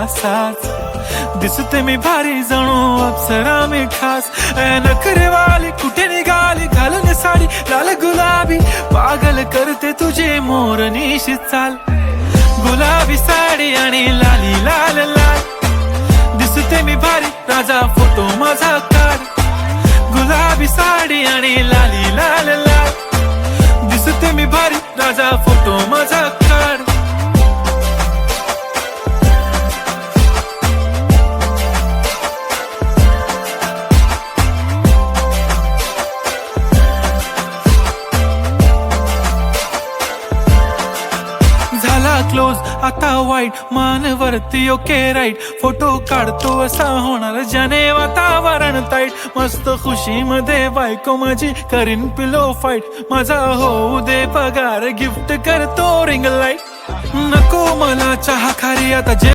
असाच दिसते मी भारी जणू अप्सरा मी खास नखरेवाली कुठे निघाली घालून साडी लाल गुलाबी पागल करते तुझे मोरनीशी चाल गुलाबी साडी आणि लाली लाल लाल दिसते मी भारी राजा फोटो माझा काढ गुलाबी साडी आणि लाली लाल लाल दिसते मी भारी राजा फोटो माझा काढ झाला क्लोज आता वाईट मानवरती ओके राईट फोटो काढतो असा होणार ज्याने वातावरण ताईट मस्त खुशी मध्ये बायको माझी करीन पिलो फाईट माझा होऊ दे पगार गिफ्ट करतो रिंग लाईट नको मला चहा खारी आता